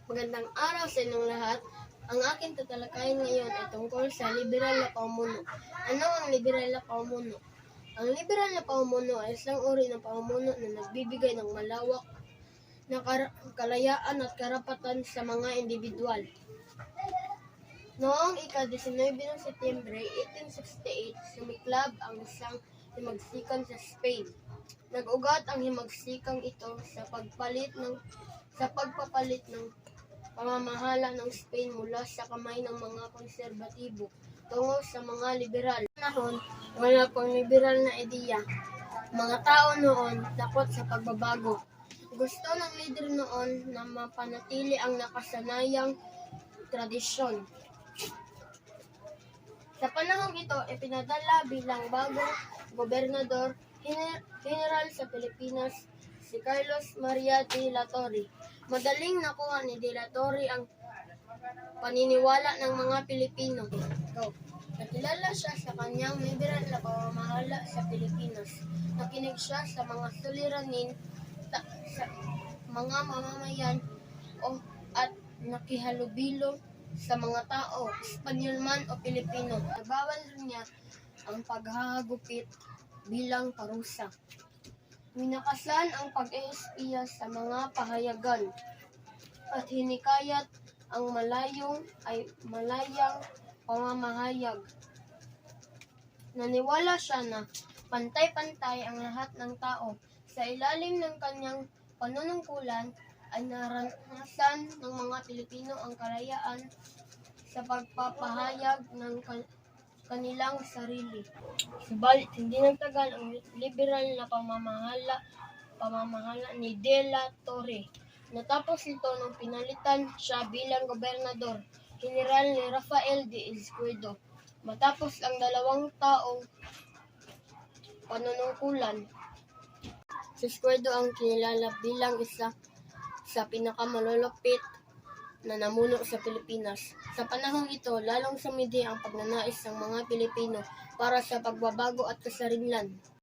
Magandang araw sa inyong lahat. Ang aking tatalakayin ngayon ay tungkol sa liberal na pamumuno. Ano ang liberal na pamumuno? Ang liberal na pamumuno ay isang uri ng pamumuno na nagbibigay ng malawak na kalayaan at karapatan sa mga individual. Noong ika-19 ng Setyembre 1868, sumiklab ang isang himagsikan sa Spain. Nag-ugat ang himagsikang ito sa pagpapalit ng pamamahala ng Spain mula sa kamay ng mga konserbatibo tungo sa mga liberal. Panahon, wala pang liberal na ideya. Mga tao noon takot sa pagbabago. Gusto ng leader noon na mapanatili ang nakasanayang tradisyon. Sa panahong ito, ipinadala bilang bagong gobernador general sa Pilipinas si Carlos Maria de la Torre. Madaling nakuha ni de la Torre ang paniniwala ng mga Pilipino. Nakilala siya sa kanyang liberal na pamamahala sa Pilipinas. Nakinig siya sa mga suliranin sa mga mamamayan at nakihalubilo sa mga tao, Espanyol man o Pilipino. Nabawal niya ang paghahagupit bilang parusa. Minakasan ang pag-eespiya sa mga pahayagan at hinikayat ang malayang pamamahayag. Naniwala siya na pantay-pantay ang lahat ng tao. Sa ilalim ng kanyang panunungkulan ay naranasan ng mga Pilipino ang kalayaan sa pagpapahayag ng kanilang sarili. Subalit hindi nagtagal ang liberal na pamamahala ni De la Torre. Natapos ito nung pinalitan siya bilang gobernador, General ni Rafael de Izquierdo. Matapos ang 2 taong panunungkulan, si Izquierdo ang kinilala bilang isa sa pinakamalulupit na namuno sa Pilipinas. Sa panahong ito, lalong sumidi ang pagnanais ng mga Pilipino para sa pagbabago at kasarinlan.